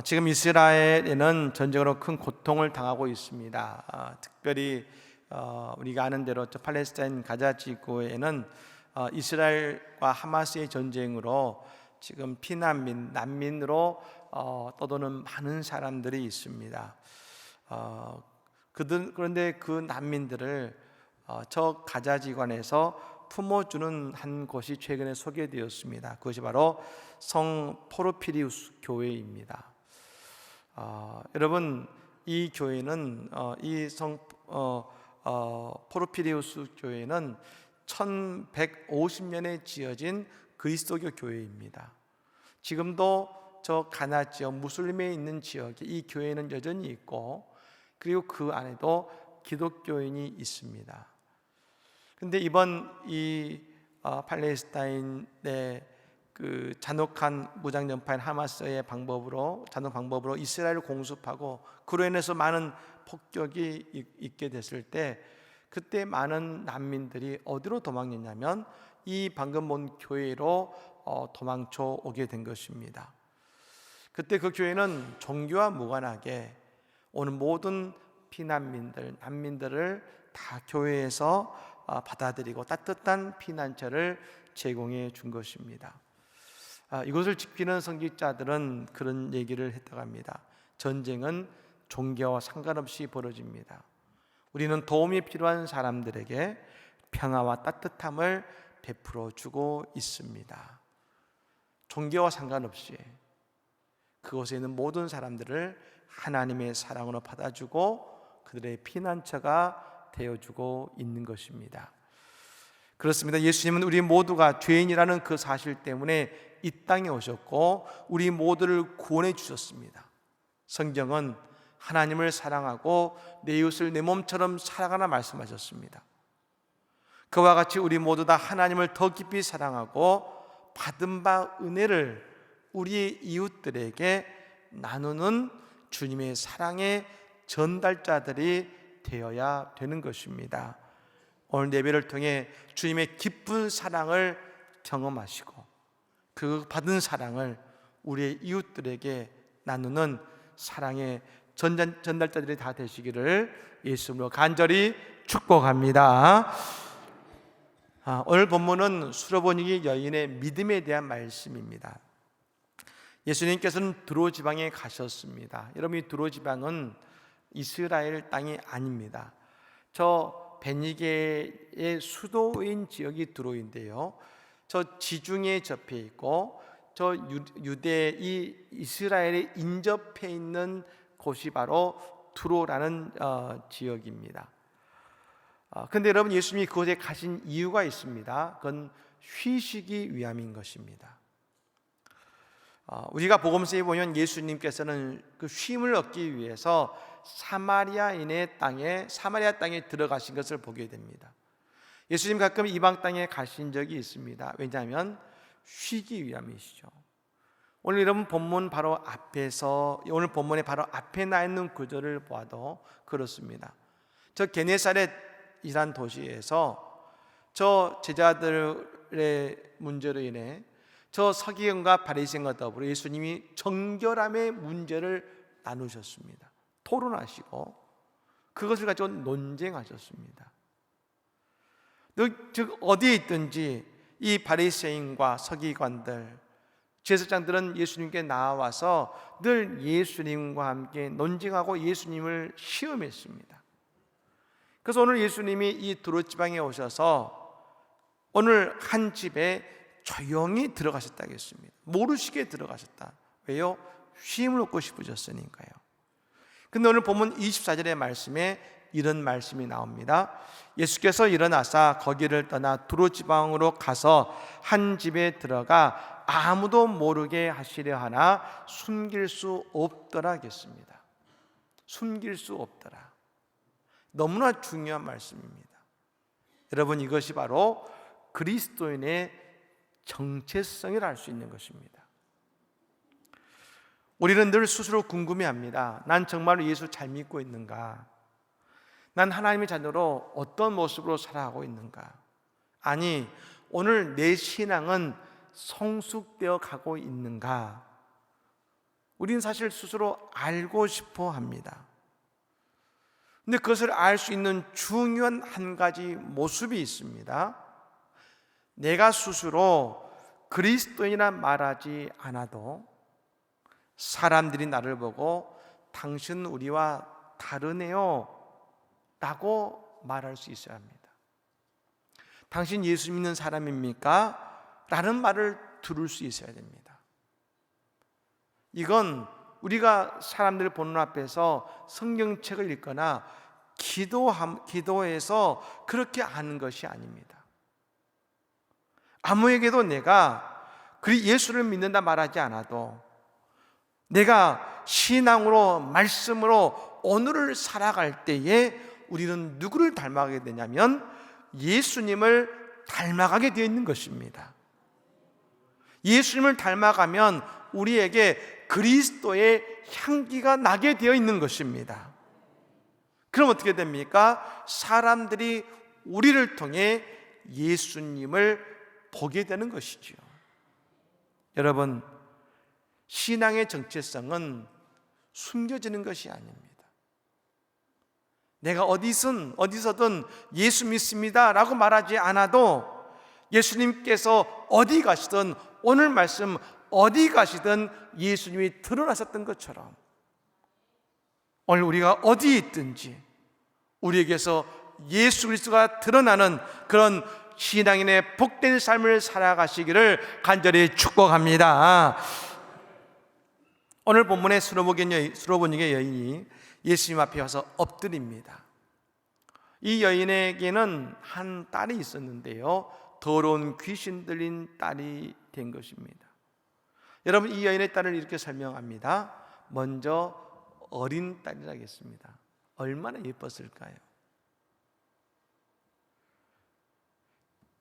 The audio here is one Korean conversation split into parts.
지금 이스라엘에는 전쟁으로 큰 고통을 당하고 있습니다. 특별히 우리가 아는 대로 팔레스타인 가자 지구에는 이스라엘과 하마스의 전쟁으로 지금 피난민, 난민으로 떠도는 많은 사람들이 있습니다. 그런데 그 난민들을 저 가자 지관에서 품어주는 한 곳이 최근에 소개되었습니다. 그것이 바로 성 포르피리우스 교회입니다. 여러분, 이 교회는 이 성 포르피리우스 교회는 1150년에 지어진 그리스도교 교회입니다. 지금도 저 가나 지역, 무슬림에 있는 지역에 이 교회는 여전히 있고, 그리고 그 안에도 기독교인이 있습니다. 그런데 이번 이 팔레스타인의 그 잔혹한 무장 전파인 하마스의 잔혹 방법으로 이스라엘을 공습하고 그로 인해서 많은 폭격이 있게 됐을 때, 그때 많은 난민들이 어디로 도망했냐면 이 방금 본 교회로 도망쳐 오게 된 것입니다. 그때 그 교회는 종교와 무관하게 오는 모든 피난민들, 난민들을 다 교회에서 받아들이고 따뜻한 피난처를 제공해 준 것입니다. 이것을 지키는 선지자들은 그런 얘기를 했다고 합니다. 전쟁은 종교와 상관없이 벌어집니다. 우리는 도움이 필요한 사람들에게 평화와 따뜻함을 베풀어 주고 있습니다. 종교와 상관없이 그곳에 있는 모든 사람들을 하나님의 사랑으로 받아주고 그들의 피난처가 되어주고 있는 것입니다. 그렇습니다. 예수님은 우리 모두가 죄인이라는 그 사실 때문에 이 땅에 오셨고 우리 모두를 구원해 주셨습니다. 성경은 하나님을 사랑하고 내 이웃을 내 몸처럼 사랑하라 말씀하셨습니다. 그와 같이 우리 모두 다 하나님을 더 깊이 사랑하고 받은 바 은혜를 우리의 이웃들에게 나누는 주님의 사랑의 전달자들이 되어야 되는 것입니다. 오늘 예배를 통해 주님의 기쁜 사랑을 경험하시고 그 받은 사랑을 우리의 이웃들에게 나누는 사랑의 전달자들이 다 되시기를 예수님으로 간절히 축복합니다. 오늘 본문은 수로보니기 여인의 믿음에 대한 말씀입니다. 예수님께서는 두로 지방에 가셨습니다. 여러분, 이 두로 지방은 이스라엘 땅이 아닙니다. 저 베니게의 수도인 지역이 두로인데요, 저 지중해에 접해 있고 저 유대 이 이스라엘에 인접해 있는 곳이 바로 두로라는 지역입니다. 그런데 여러분, 예수님이 그곳에 가신 이유가 있습니다. 그건 쉬시기 위함인 것입니다. 우리가 복음서에 보면 예수님께서는 그 쉼을 얻기 위해서 사마리아 땅에 들어가신 것을 보게 됩니다. 예수님 가끔 이방 땅에 가신 적이 있습니다. 왜냐하면 쉬기 위함이시죠. 오늘 여러분 본문 바로 앞에서, 오늘 본문에 바로 앞에 나 있는 구절을 보아도 그렇습니다. 저 게네사렛이란 도시에서 저 제자들의 문제로 인해 저 서기관과 바리새인과 더불어 예수님이 정결함의 문제를 나누셨습니다. 토론하시고 그것을 가지고 논쟁하셨습니다. 즉 어디에 있든지 이 바리새인과 서기관들, 제사장들은 예수님께 나와서 늘 예수님과 함께 논쟁하고 예수님을 시험했습니다. 그래서 오늘 예수님이 이 두로 지방에 오셔서 오늘 한 집에 조용히 들어가셨다고 했습니다. 모르시게 들어가셨다. 왜요? 쉼을 얻고 싶으셨으니까요. 근데 오늘 본문 24절의 말씀에 이런 말씀이 나옵니다. 예수께서 일어나사 거기를 떠나 두로 지방으로 가서 한 집에 들어가 아무도 모르게 하시려 하나 숨길 수 없더라 하겠습니다. 숨길 수 없더라. 너무나 중요한 말씀입니다. 여러분, 이것이 바로 그리스도인의 정체성을 알 수 있는 것입니다. 우리는 늘 스스로 궁금해합니다. 난 정말로 예수 잘 믿고 있는가? 난 하나님의 자녀로 어떤 모습으로 살아가고 있는가? 아니, 오늘 내 신앙은 성숙되어 가고 있는가? 우리는 사실 스스로 알고 싶어 합니다. 근데 그것을 알 수 있는 중요한 한 가지 모습이 있습니다. 내가 스스로 그리스도인이라 말하지 않아도 사람들이 나를 보고 당신 우리와 다르네요 라고 말할 수 있어야 합니다. 당신 예수 믿는 사람입니까? 라는 말을 들을 수 있어야 됩니다. 이건 우리가 사람들 보는 앞에서 성경책을 읽거나 기도해서 그렇게 아는 것이 아닙니다. 아무에게도 내가 예수를 믿는다 말하지 않아도 내가 신앙으로 말씀으로 오늘을 살아갈 때에 우리는 누구를 닮아가게 되냐면 예수님을 닮아가게 되어 있는 것입니다. 예수님을 닮아가면 우리에게 그리스도의 향기가 나게 되어 있는 것입니다. 그럼 어떻게 됩니까? 사람들이 우리를 통해 예수님을 보게 되는 것이죠. 여러분, 신앙의 정체성은 숨겨지는 것이 아닙니다. 내가 어디서든 예수 믿습니다 라고 말하지 않아도 예수님께서 어디 가시든 오늘 말씀 어디 가시든 예수님이 드러나셨던 것처럼 오늘 우리가 어디에 있든지 우리에게서 예수 그리스도가 드러나는 그런 신앙인의 복된 삶을 살아가시기를 간절히 축복합니다. 오늘 본문의 수로보니게 여인이 예수님 앞에 와서 엎드립니다. 이 여인에게는 한 딸이 있었는데요, 더러운 귀신 들린 딸이 된 것입니다. 여러분, 이 여인의 딸을 이렇게 설명합니다. 먼저 어린 딸이라 하겠습니다. 얼마나 예뻤을까요?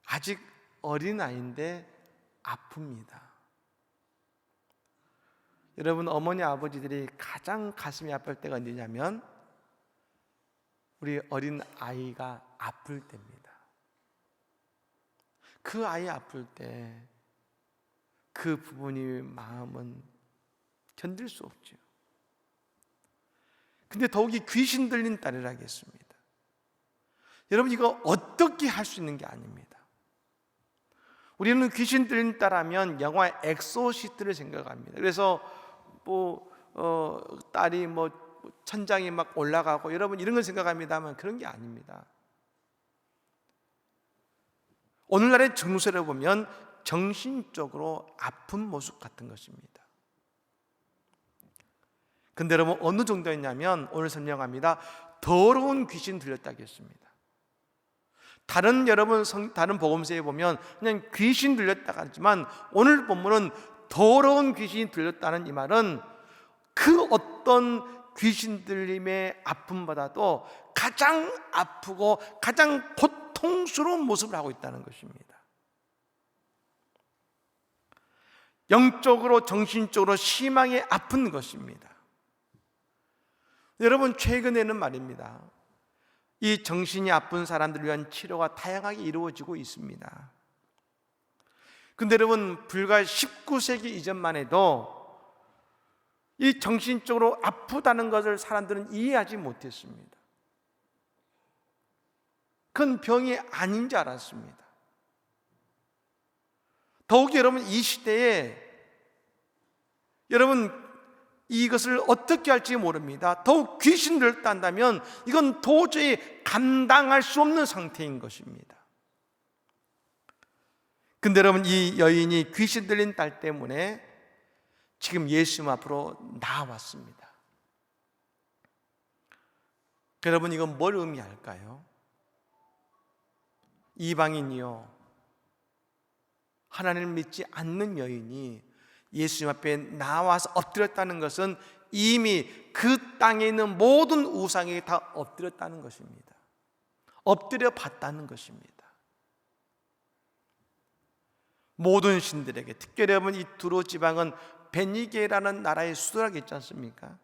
아직 어린 아이인데 아픕니다. 여러분, 어머니 아버지들이 가장 가슴이 아플 때가 언제냐면 우리 어린 아이가 아플 때입니다. 그 아이 아플 때 그 부모님의 마음은 견딜 수 없죠. 근데 더욱이 귀신 들린 딸이라 하겠습니다. 여러분, 이거 어떻게 할 수 있는 게 아닙니다. 우리는 귀신 들린 딸하면 영화 엑소시스트를 생각합니다. 그래서 딸이 천장에 막 올라가고 여러분 이런 걸 생각합니다만 그런 게 아닙니다. 오늘날의 정서를 보면 정신적으로 아픈 모습 같은 것입니다. 근데 여러분, 어느 정도였냐면 오늘 설명합니다. 더러운 귀신 들렸다겠습니다. 다른 복음서에 보면 그냥 귀신 들렸다고 하지만 오늘 본문은 더러운 귀신이 들렸다는 이 말은 그 어떤 귀신 들림의 아픔보다도 가장 아프고 가장 고통스러운 모습을 하고 있다는 것입니다. 영적으로 정신적으로 심하게 아픈 것입니다. 여러분, 최근에는 말입니다, 이 정신이 아픈 사람들을 위한 치료가 다양하게 이루어지고 있습니다. 근데 여러분, 불과 19세기 이전만 해도 이 정신적으로 아프다는 것을 사람들은 이해하지 못했습니다. 그건 병이 아닌 줄 알았습니다. 더욱이 여러분, 이 시대에 여러분 이것을 어떻게 할지 모릅니다. 더욱 귀신 들렸다면 이건 도저히 감당할 수 없는 상태인 것입니다. 근데 여러분, 이 여인이 귀신 들린 딸 때문에 지금 예수님 앞으로 나왔습니다. 여러분, 이건 뭘 의미할까요? 이방인이요, 하나님을 믿지 않는 여인이 예수님 앞에 나와서 엎드렸다는 것은 이미 그 땅에 있는 모든 우상에게 다 엎드렸다는 것입니다. 엎드려 봤다는 것입니다. 모든 신들에게, 특별히 여러분 이 두로 지방은 베니게라는 나라의 수도라고 있지 않습니까?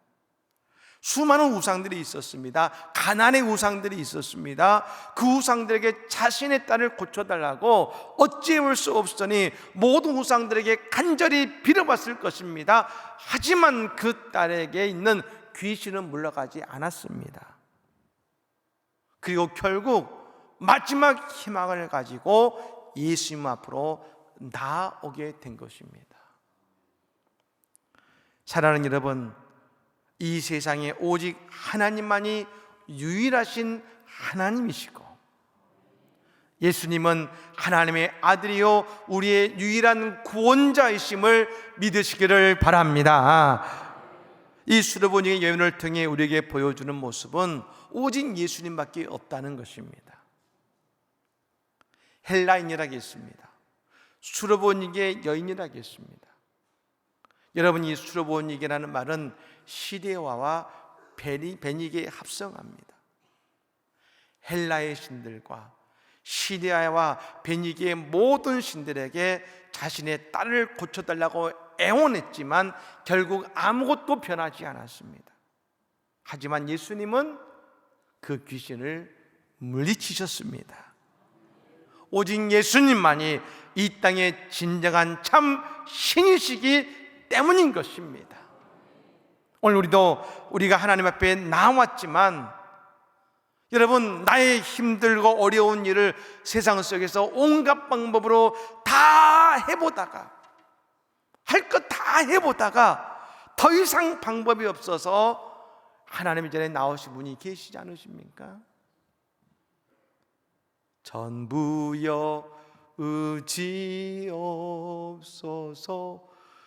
수많은 우상들이 있었습니다. 가나안의 우상들이 있었습니다. 그 우상들에게 자신의 딸을 고쳐달라고 어찌할 수 없으니 모든 우상들에게 간절히 빌어봤을 것입니다. 하지만 그 딸에게 있는 귀신은 물러가지 않았습니다. 그리고 결국 마지막 희망을 가지고 예수님 앞으로 나아오게 된 것입니다. 사랑하는 여러분, 이 세상에 오직 하나님만이 유일하신 하나님이시고 예수님은 하나님의 아들이요 우리의 유일한 구원자이심을 믿으시기를 바랍니다. 이 수르보니의 여인을 통해 우리에게 보여주는 모습은 오직 예수님밖에 없다는 것입니다. 헬라인이라겠습니다. 수르보니의 여인이라겠습니다. 여러분, 이 수르보니게라는 말은 시데와와 베니게 합성합니다. 헬라의 신들과 시데와와 베니게의 모든 신들에게 자신의 딸을 고쳐달라고 애원했지만 결국 아무것도 변하지 않았습니다. 하지만 예수님은 그 귀신을 물리치셨습니다. 오직 예수님만이 이 땅의 진정한 참 신이시기 때문인 것입니다. 오늘 우리가 하나님 앞에 나왔지만 여러분, 나의 힘들고 어려운 일을 세상 속에서 온갖 방법으로 다 해보다가 할 것 다 해보다가 더 이상 방법이 없어서 하나님 전에 나오신 분이 계시지 않으십니까? 전부여 의지 없어서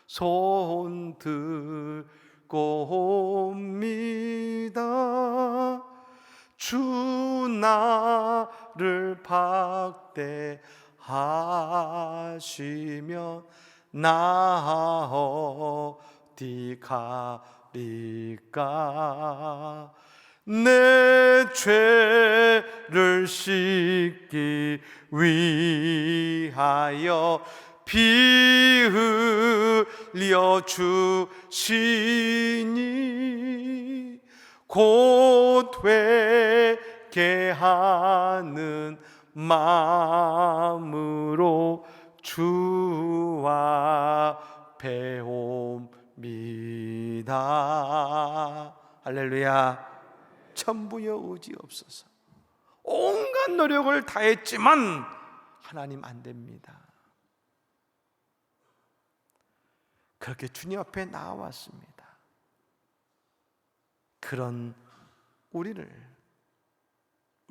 손 들고 옵니다. 주 나를 박대하시면 나 어디 가리까. 내 죄를 씻기 위하여 피 흘려 주시니 곧 회개하는 마음으로 주 앞에 옵니다. 할렐루야. 전부여 의지 없어서 온갖 노력을 다했지만 하나님 안 됩니다. 그렇게 주님 앞에 나왔습니다. 그런 우리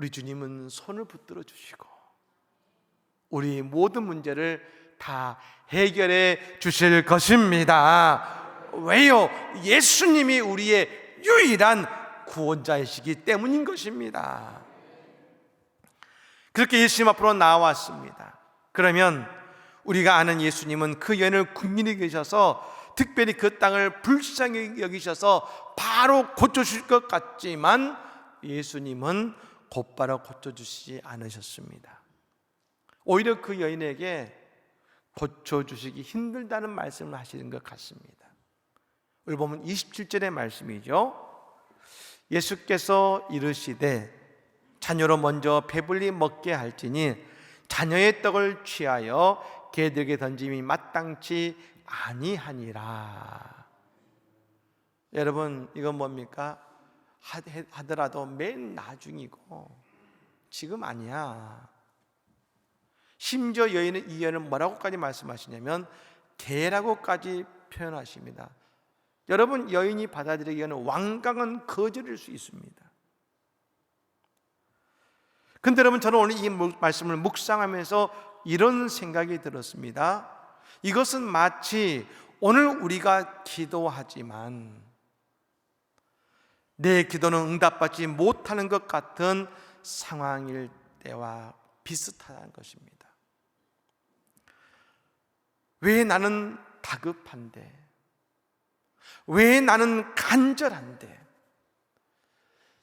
주님은 손을 붙들어 주시고 우리 모든 문제를 다 해결해 주실 것입니다. 왜요? 예수님이 우리의 유일한 구원자이시기 때문인 것입니다. 그렇게 예수님 앞으로 나왔습니다. 그러면 우리가 아는 예수님은 그 여인을 국민이 계셔서 특별히 그 땅을 불쌍히 여기셔서 바로 고쳐주실 것 같지만 예수님은 곧바로 고쳐주시지 않으셨습니다. 오히려 그 여인에게 고쳐주시기 힘들다는 말씀을 하시는 것 같습니다. 우리 보면 27절의 말씀이죠. 예수께서 이르시되 자녀로 먼저 배불리 먹게 할지니 자녀의 떡을 취하여 개들에게 던짐이 마땅치 아니하니라. 여러분, 이건 뭡니까? 하더라도 맨 나중이고 지금 아니야. 심지어 이 여인은 뭐라고까지 말씀하시냐면 개라고까지 표현하십니다. 여러분, 여인이 받아들이기에는 완강한 거절일 수 있습니다. 근데 여러분, 저는 오늘 이 말씀을 묵상하면서 이런 생각이 들었습니다. 이것은 마치 오늘 우리가 기도하지만 내 기도는 응답받지 못하는 것 같은 상황일 때와 비슷하다는 것입니다. 왜 나는 다급한데? 왜 나는 간절한데?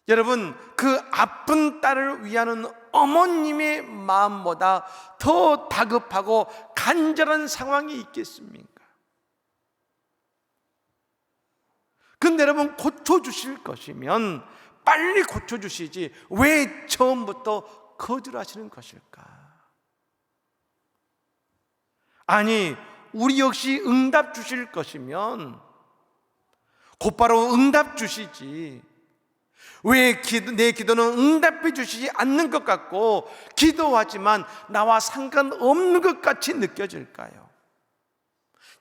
여러분, 그 아픈 딸을 위하는 어머님의 마음보다 더 다급하고 간절한 상황이 있겠습니까? 근데 여러분, 고쳐주실 것이면 빨리 고쳐주시지 왜 처음부터 거절하시는 것일까? 아니, 우리 역시 응답 주실 것이면 곧바로 응답 주시지 왜 내 기도는 응답해 주시지 않는 것 같고 기도하지만 나와 상관없는 것 같이 느껴질까요?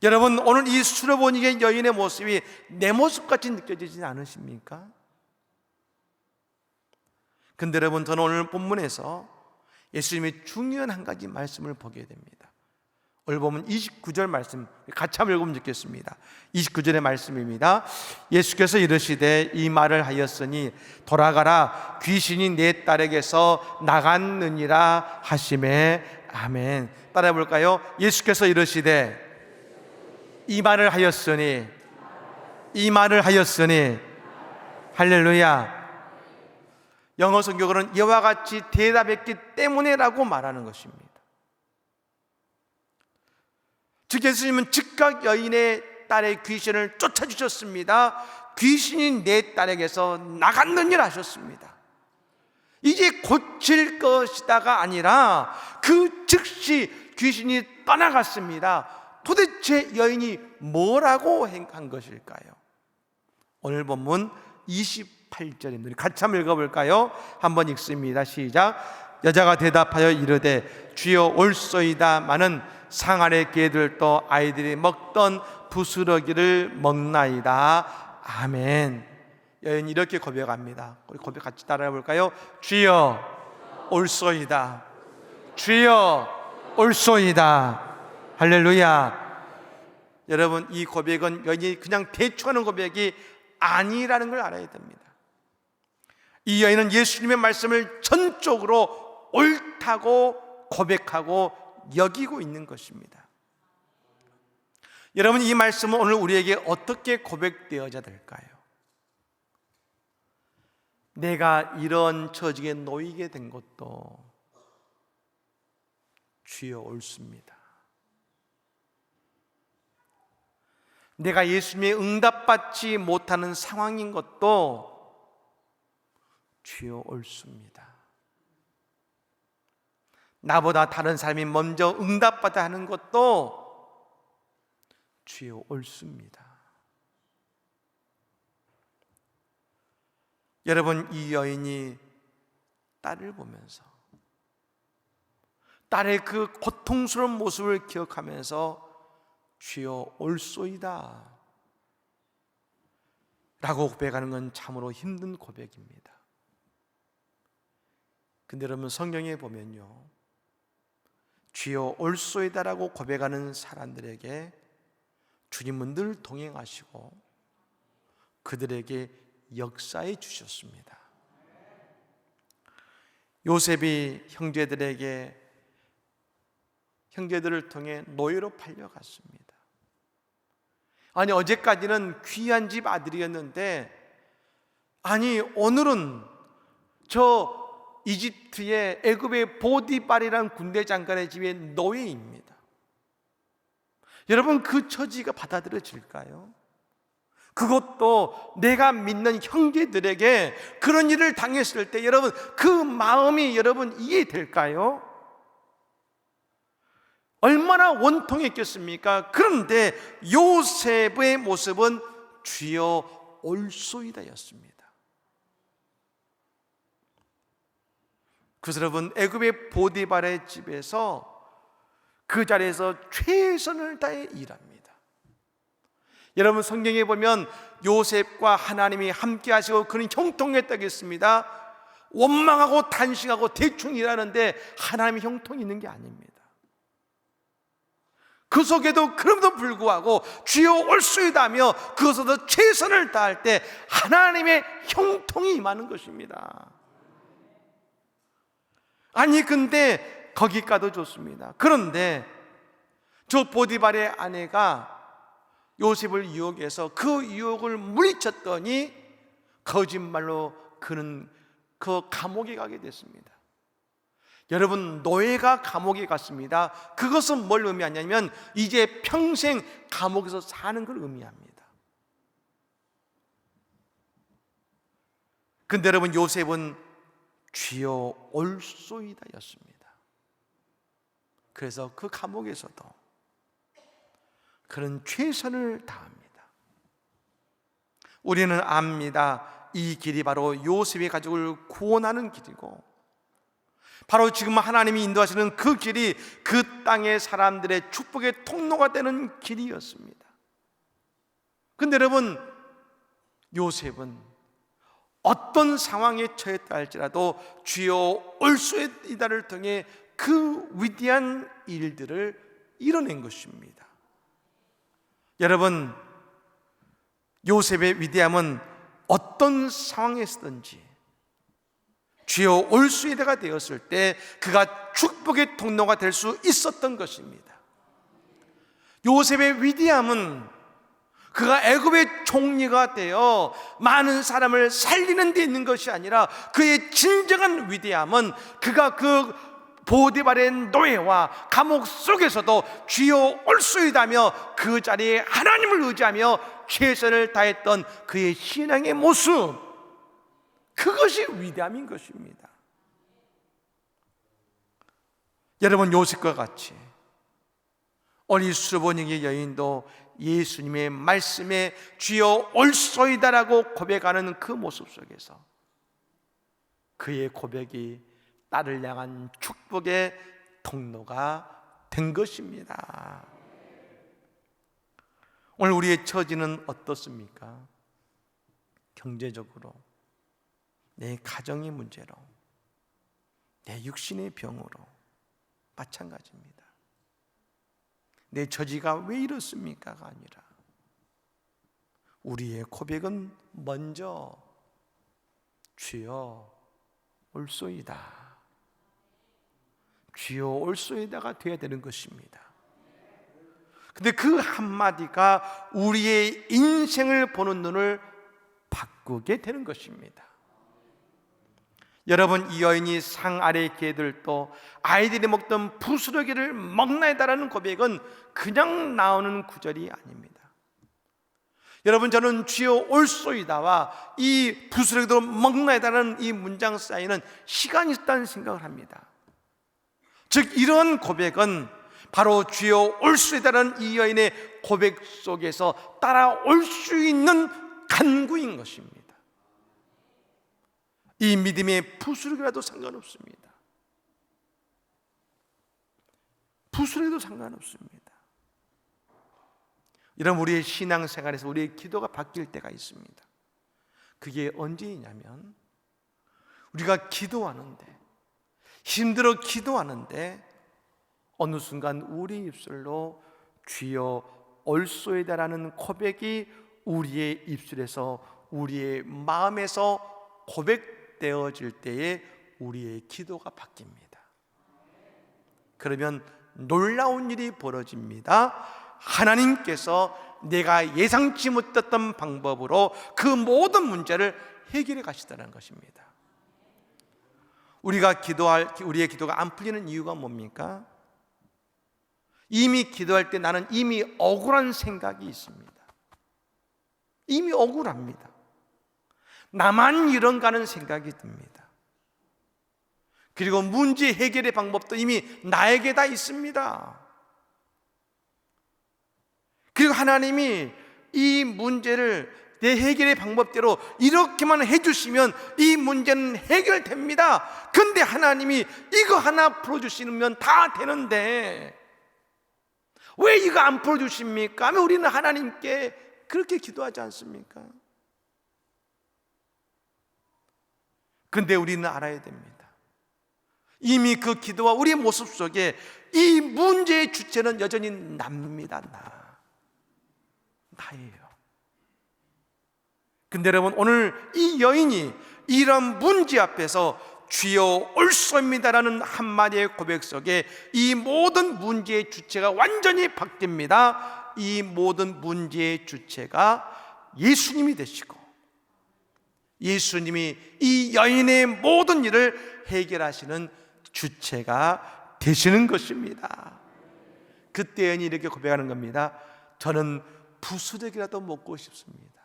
여러분, 오늘 이 수르보니게 여인의 모습이 내 모습같이 느껴지지 않으십니까? 근데 여러분, 저는 오늘 본문에서 예수님의 중요한 한 가지 말씀을 보게 됩니다. 오늘 보면 29절 말씀 같이 한번 읽으면 좋겠습니다. 29절의 말씀입니다. 예수께서 이르시되 이 말을 하였으니 돌아가라, 귀신이 내 딸에게서 나갔느니라 하시매. 아멘. 따라해 볼까요? 예수께서 이르시되 이 말을 하였으니, 이 말을 하였으니. 할렐루야. 영어 성경으로는 이와 같이 대답했기 때문에라고 말하는 것입니다. 즉 예수님은 즉각 여인의 딸의 귀신을 쫓아주셨습니다. 귀신이 내 딸에게서 나갔느니라 하셨습니다. 이제 고칠 것이다가 아니라 그 즉시 귀신이 떠나갔습니다. 도대체 여인이 뭐라고 한 것일까요? 오늘 본문 28절입니다. 같이 한번 읽어볼까요? 한번 읽습니다. 시작. 여자가 대답하여 이르되 주여 올소이다마는 상 아래 개들도 아이들이 먹던 부스러기를 먹나이다. 아멘. 여인이 이렇게 고백합니다. 우리 고백 같이 따라해 볼까요? 주여 올소이다. 주여 올소이다. 할렐루야. 여러분, 이 고백은 여인이 그냥 대충 하는 고백이 아니라는 걸 알아야 됩니다. 이 여인은 예수님의 말씀을 전적으로 옳다고 고백하고 여기고 있는 것입니다. 여러분, 이 말씀은 오늘 우리에게 어떻게 고백되어야 될까요? 내가 이런 처지에 놓이게 된 것도 주여 옳습니다. 내가 예수님의 응답받지 못하는 상황인 것도 주여 옳습니다. 나보다 다른 사람이 먼저 응답받아 하는 것도 주여 옳습니다. 여러분, 이 여인이 딸을 보면서 딸의 그 고통스러운 모습을 기억하면서 주여 올소이다 라고 고백하는 건 참으로 힘든 고백입니다. 근데 여러분, 성경에 보면요, 주여 올소이다 라고 고백하는 사람들에게 주님은 늘 동행하시고 그들에게 역사해 주셨습니다. 요셉이 형제들을 통해 노예로 팔려갔습니다. 아니, 어제까지는 귀한 집 아들이었는데 아니 오늘은 저 이집트의 애굽의 보디발이라는 군대 장관의 집의 노예입니다. 여러분, 그 처지가 받아들여질까요? 그것도 내가 믿는 형제들에게 그런 일을 당했을 때 여러분, 그 마음이 여러분 이해될까요? 얼마나 원통했겠습니까? 그런데 요셉의 모습은 주여 올소이다였습니다. 그래서 여러분, 애굽의 보디발의 집에서 그 자리에서 최선을 다해 일합니다. 여러분, 성경에 보면 요셉과 하나님이 함께 하시고 그는 형통했다고 했습니다. 원망하고 단식하고 대충 일하는데 하나님이 형통이 있는 게 아닙니다. 그 속에도 그럼에도 불구하고 주여 올소이다며 그것에도 최선을 다할 때 하나님의 형통이 임하는 것입니다. 아니, 근데 거기까지도 좋습니다. 그런데 저 보디발의 아내가 요셉을 유혹해서 그 유혹을 물리쳤더니 거짓말로 그는 그 감옥에 가게 됐습니다. 여러분, 노예가 감옥에 갔습니다. 그것은 뭘 의미하냐면 이제 평생 감옥에서 사는 걸 의미합니다. 근데 여러분, 요셉은 주여 올소이다 였습니다. 그래서 그 감옥에서도 그는 최선을 다합니다. 우리는 압니다. 이 길이 바로 요셉의 가족을 구원하는 길이고, 바로 지금 하나님이 인도하시는 그 길이 그 땅의 사람들의 축복의 통로가 되는 길이었습니다. 근데 여러분, 요셉은 어떤 상황에 처했다 할지라도 주여 올소이다를 통해 그 위대한 일들을 이뤄낸 것입니다. 여러분, 요셉의 위대함은 어떤 상황에서든지 주여 올소이다가 되었을 때 그가 축복의 통로가 될 수 있었던 것입니다. 요셉의 위대함은 그가 애굽의 총리가 되어 많은 사람을 살리는 데 있는 것이 아니라, 그의 진정한 위대함은 그가 그 보디발의 노예와 감옥 속에서도 주여 올소이다며 그 자리에 하나님을 의지하며 최선을 다했던 그의 신앙의 모습, 그것이 위대함인 것입니다. 여러분, 요셉과 같이 어린 수르보니의 여인도 예수님의 말씀에 주여 올소이다라고 고백하는 그 모습 속에서 그의 고백이 나를 향한 축복의 통로가 된 것입니다. 오늘 우리의 처지는 어떻습니까? 경제적으로, 내 가정의 문제로, 내 육신의 병으로 마찬가지입니다. 내 처지가 왜 이렇습니까가 아니라, 우리의 고백은 먼저 주여 올소이다, 주여 올소이다가 되어야 되는 것입니다. 근데 그 한마디가 우리의 인생을 보는 눈을 바꾸게 되는 것입니다. 여러분, 이 여인이 상 아래의 개들도 아이들이 먹던 부스러기를 먹나이다라는 고백은 그냥 나오는 구절이 아닙니다. 여러분, 저는 주여 올소이다와 이 부스러기도 먹나이다라는 이 문장 사이에는 시간이 있다는 생각을 합니다. 즉, 이런 고백은 바로 주여 올소이다라는 이 여인의 고백 속에서 따라올 수 있는 간구인 것입니다. 이 믿음의 부스러기라도 상관없습니다. 부스러기도 상관없습니다. 이런 우리의 신앙생활에서 우리의 기도가 바뀔 때가 있습니다. 그게 언제이냐면, 우리가 기도하는데, 힘들어 기도하는데 어느 순간 우리 입술로 주여 올소이다라는 고백이 우리의 입술에서, 우리의 마음에서 고백되어질 때에 우리의 기도가 바뀝니다. 그러면 놀라운 일이 벌어집니다. 하나님께서 내가 예상치 못했던 방법으로 그 모든 문제를 해결해 가시다는 것입니다. 우리의 기도가 안 풀리는 이유가 뭡니까? 이미 기도할 때 나는 이미 억울한 생각이 있습니다. 이미 억울합니다. 나만 이런가는 생각이 듭니다. 그리고 문제 해결의 방법도 이미 나에게 다 있습니다. 그리고 하나님이 이 문제를 내 해결의 방법대로 이렇게만 해주시면 이 문제는 해결됩니다. 근데 하나님이 이거 하나 풀어주시면 다 되는데 왜 이거 안 풀어주십니까? 하면 우리는 하나님께 그렇게 기도하지 않습니까? 근데 우리는 알아야 됩니다. 이미 그 기도와 우리의 모습 속에 이 문제의 주체는 여전히 납니다. 나예요. 근데 여러분, 오늘 이 여인이 이런 문제 앞에서 주여 올소입니다라는 한마디의 고백 속에 이 모든 문제의 주체가 완전히 바뀝니다. 이 모든 문제의 주체가 예수님이 되시고, 예수님이 이 여인의 모든 일을 해결하시는 주체가 되시는 것입니다. 그때 여인이 이렇게 고백하는 겁니다. 저는 부스러기라도 먹고 싶습니다.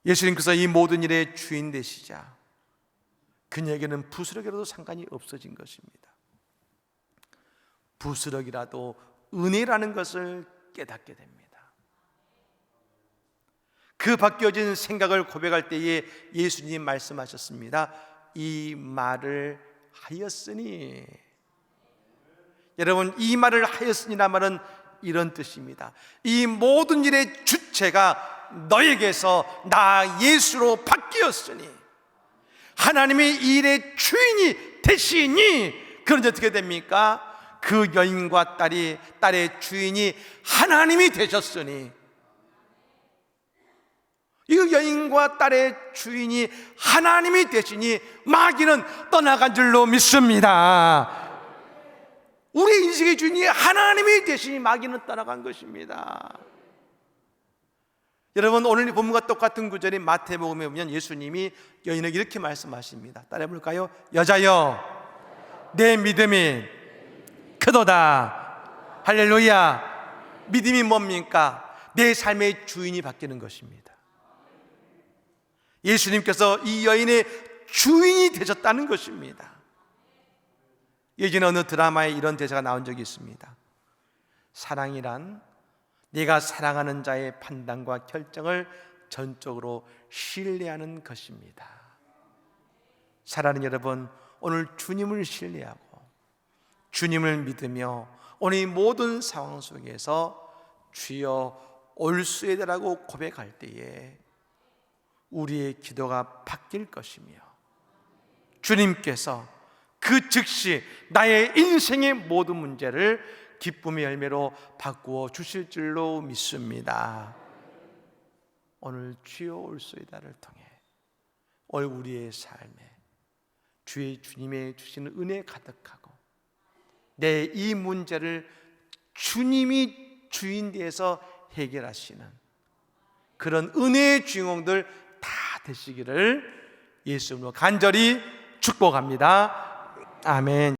예수님께서 이 모든 일의 주인 되시자 그녀에게는 부스러기라도 상관이 없어진 것입니다. 부스러기라도 은혜라는 것을 깨닫게 됩니다. 그 바뀌어진 생각을 고백할 때에 예수님 말씀하셨습니다. 이 말을 하였으니. 여러분, 이 말을 하였으니란 말은 이런 뜻입니다. 이 모든 일의 주체가 너에게서 나 예수로 바뀌었으니, 하나님이 이 일의 주인이 되시니, 그런데 어떻게 됩니까? 그 여인과 딸의 주인이 하나님이 되셨으니, 이 여인과 딸의 주인이 하나님이 되시니 마귀는 떠나간 줄로 믿습니다. 우리 인생의 주인이 하나님이 되시니 마귀는 떠나간 것입니다. 여러분, 오늘 본문과 똑같은 구절인 마태복음에 보면 예수님이 여인에게 이렇게 말씀하십니다. 따라해볼까요? 여자여, 내 믿음이 크도다. 할렐루야. 믿음이 뭡니까? 내 삶의 주인이 바뀌는 것입니다. 예수님께서 이 여인의 주인이 되셨다는 것입니다. 예전에 어느 드라마에 이런 대사가 나온 적이 있습니다. 사랑이란 내가 사랑하는 자의 판단과 결정을 전적으로 신뢰하는 것입니다. 사랑하는 여러분, 오늘 주님을 신뢰하고 주님을 믿으며 오늘 이 모든 상황 속에서 주여 올수에다라고 고백할 때에 우리의 기도가 바뀔 것이며 주님께서 그 즉시 나의 인생의 모든 문제를 기쁨의 열매로 바꾸어 주실 줄로 믿습니다. 오늘 주여 올소이다를 통해 오늘 우리의 삶에 주님의 주시는 은혜 가득하고 내 이 문제를 주님이 주인 되어서 해결하시는 그런 은혜의 주인공들 다 되시기를 예수 이름으로 간절히 축복합니다. 아멘.